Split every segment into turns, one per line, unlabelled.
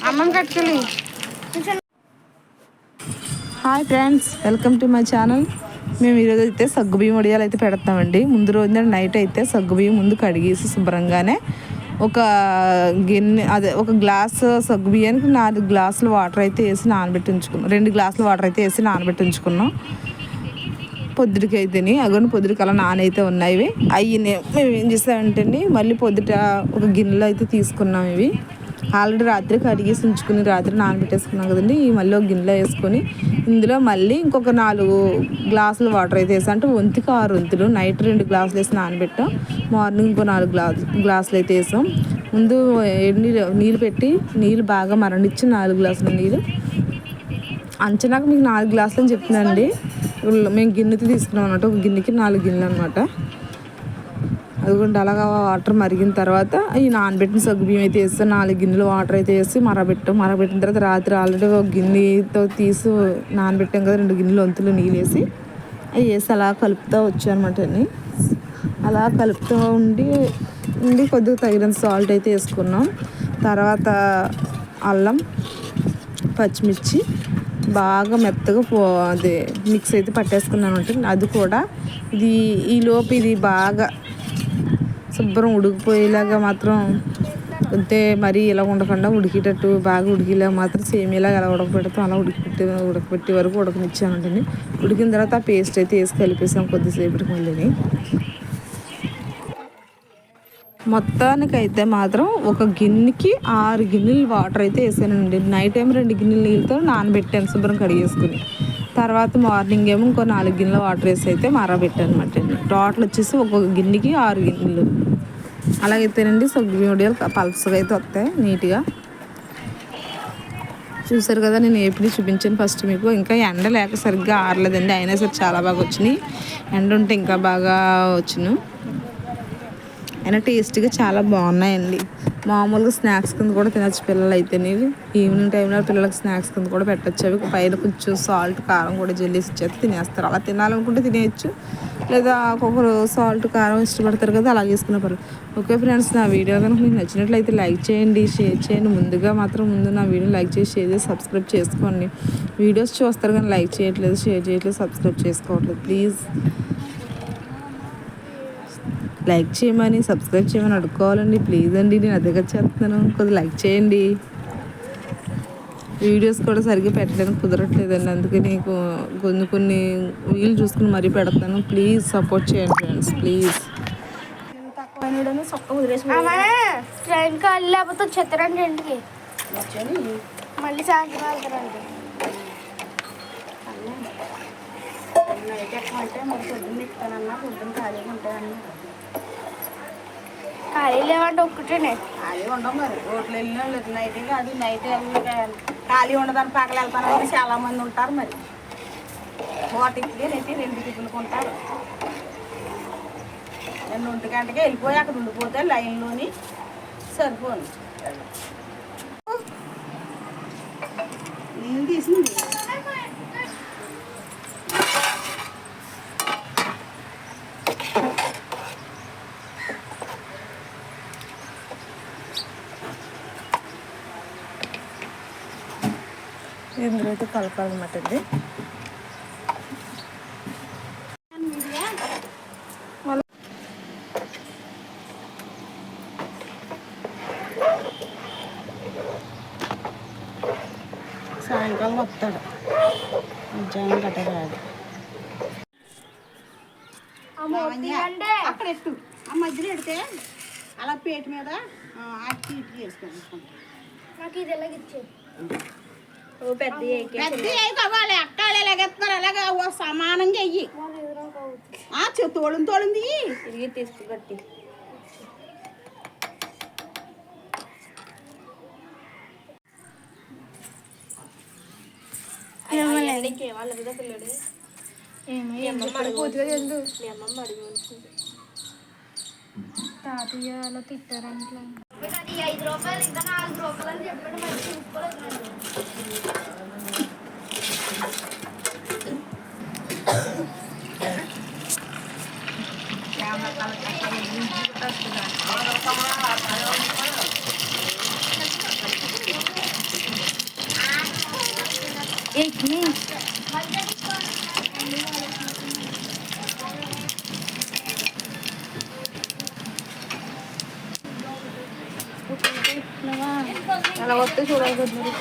అమ్మం కట్టుకెళ్ళి. Hi friends, welcome to my channel. మేము ఈరోజు అయితే సగ్గుబియ్యం వడియాలు అయితే పెడతామండి. ముందు రోజు నైట్ అయితే సగ్గుబియ్యం ముందు కడిగేసి శుభ్రంగానే ఒక గిన్నె ఒక గ్లాసు సగ్గుబియ్యానికి 4 గ్లాసులు వాటర్ అయితే వేసి నానబెట్టి ఉంచుకున్నాం. 2 గ్లాసులు వాటర్ అయితే వేసి నానబెట్టి ఉంచుకున్నాం. పొద్దుటికి అయితేని అగోని పొద్దుటికి అలా నానైతే ఉన్నాయి. అవి మేము ఏం చేస్తామంటే మళ్ళీ పొద్దుట ఒక గిన్నెలో అయితే తీసుకున్నాం. ఇవి ఆల్రెడీ రాత్రి కడిగేసి ఉంచుకుని రాత్రి నానబెట్టేసుకున్నాం కదండి. ఈ మళ్ళీ ఒక గిన్నెలో వేసుకొని ఇందులో మళ్ళీ ఇంకొక 4 గ్లాసులు వాటర్ అయితే వేసాం. అంటే వంతుకి 6 వంతులు. నైట్ 2 గ్లాసులు వేసి నానబెట్టాం. మార్నింగ్ ఇంకో 4 గ్లాసులు అయితే వేసాం. ముందు నీళ్ళు పెట్టి నీళ్ళు బాగా మరణించి 4 గ్లాసుల నీళ్ళు అంచనాకు మీకు 4 గ్లాసులు అని చెప్తున్నాండి. మేము గిన్నెతో తీసుకున్నాం అన్నమాట. ఒక గిన్నెకి 4 గిన్నెలు అనమాట. అదిగోండి అలాగా వాటర్ మరిగిన తర్వాత ఈ నానబెట్టిన సగ్గుబియ్యం అయితే వేస్తే 4 గిన్నెలు వాటర్ అయితే వేసి మరగబెట్టిన తర్వాత రాత్రి ఆల్రెడీ ఒక గిన్నెతో తీసి నానబెట్టాం కదా. 2 గిన్నెలు వంతులు నీళ్ళు వేసి అవి వేసి అలా కలుపుతూ వచ్చానమాట. అలా కలుపుతూ ఉండి కొద్దిగా తగినంత సాల్ట్ అయితే వేసుకున్నాం. తర్వాత అల్లం పచ్చిమిర్చి బాగా మెత్తగా అది మిక్స్ అయితే పట్టేసుకున్నాను అంటే అది కూడా ఈలోపు ఇది బాగా శుభ్రం ఉడికిపోయేలాగా మాత్రం అంతే. మరీ ఇలా ఉండకుండా ఉడికేటట్టు బాగా ఉడికేలాగా మాత్రం సేమియాలాగా ఎలా ఉడకపెడతాం అలా ఉడకపెట్టే వరకు ఉడకనిచ్చానంటండి. ఉడికిన తర్వాత ఆ పేస్ట్ అయితే వేసి కలిపేసాం కొద్దిసేపటికి. మళ్ళీ మొత్తానికైతే మాత్రం ఒక గిన్నెకి 6 గిన్నెలు వాటర్ అయితే వేసానండి. నైట్ టైం 2 గిన్నెలు నీళ్ళతో నానబెట్టాను శుభ్రం కడిగేసుకుని. తర్వాత మార్నింగ్ ఏమో ఇంకో 4 గిన్నెల వాటర్ వేసి అయితే మరగబెట్టాను అనమాట. టోటల్ వచ్చేసి ఒక్కొక్క గిన్నెకి 6 గిన్నెలు. అలాగైతేనండి సగ్గుబియ్యం వడియాలు పల్సగా అయితే వస్తాయి నీట్గా. చూసారు కదా, నేను ఏపీ చూపించాను ఫస్ట్ మీకు. ఇంకా ఎండ లేక సరిగ్గా ఆరలేదండి, అయినా సరే చాలా బాగా వచ్చినాయి. ఎండ ఉంటే ఇంకా బాగా వచ్చినాయి. అయినా టేస్ట్గా చాలా బాగున్నాయండి. మామూలుగా స్నాక్స్ కింద కూడా తినచ్చు పిల్లలు అయితే. ఈవినింగ్ టైంలో పిల్లలకి స్నాక్స్ కింద కూడా పెట్టచ్చు. అవి పైన కొంచెం సాల్ట్ కారం కూడా జల్లేసి ఇచ్చేది తినేస్తారు. అలా తినాలనుకుంటే తినేయచ్చు, లేదా ఒక్కొక్కరు సాల్ట్ కారం ఇష్టపడతారు కదా, అలా చేసుకునే పర్లేదు. ఓకే ఫ్రెండ్స్, నా వీడియో కనుక మీకు నచ్చినట్లయితే లైక్ చేయండి, షేర్ చేయండి. ముందు నా వీడియో లైక్ చేసి షేర్ చేసి సబ్స్క్రైబ్ చేసుకోండి. వీడియోస్ చూస్తారు కానీ లైక్ చేయట్లేదు, షేర్ చేయట్లేదు, సబ్స్క్రైబ్ చేసుకోవట్లేదు. ప్లీజ్ లైక్ చేయమని సబ్స్క్రైబ్ చేయమని అడుక్కోవాలండి. ప్లీజ్ అండి, నేను అదే చేస్తున్నాను. కొద్దిగా లైక్ చేయండి. వీడియోస్ కూడా సరిగ్గా పెట్టడానికి కుదరట్లేదండి, అందుకే నీకు కొన్ని వీలు చూసుకుని మరీ పెడతాను. ప్లీజ్ సపోర్ట్ చేయండి ఫ్రెండ్స్, ప్లీజ్.
ట్రైన్ కాళ్ళు లేకపోతే వచ్చేస్తారండి ఇంటికి. మళ్ళీ సాయంత్రం వెళ్తారండి. ఖాళీ లేవంటే ఒక్కటేనే
ఖాళీ ఉండవు మరి. రోడ్లు వెళ్ళినా నైట్ కాదు, నైట్ ఖాళీ ఉండదని పక్కన వెళ్తానని చాలా మంది ఉంటారు. మరి ఒకటికి 2 టిఫిన్లు ఉంటారు. 2 గంటకే వెళ్ళిపోయి అక్కడ ఉండిపోతే లైన్లోని సరిపోను. నేను తీసింది ఇందులో అయితే కలపాలన్నమాట అండి. సాయంకాలం వస్తాడు, మధ్యాహ్నం గట్ట రాదు. అక్కడ ఎట్టు ఆ మధ్యలో ఎడితే అలా పేట మీద అట్టి ఇటు చేసుకుంటాం.
నాకు ఇది ఎలాగ ఇచ్చేది
పెద్ద కావాలి. అక్కాలు ఎలాగెత్తున్నారు అలాగే సమానంగా అయ్యి తోళింది తిరిగి తీసుకుబట్టి
తాతయ్య అలా తిట్టారంట్లా. 5 రూపాయలు ఇంకా 4 రూపాయలు అని చెప్పాడు. మరి చూసుకోలేదు.
Kaya
చట్నీ అలా వస్తే చూడగలుగుతున్నారు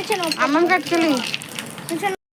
చూడు అమ్మం కట్టుకోలేదు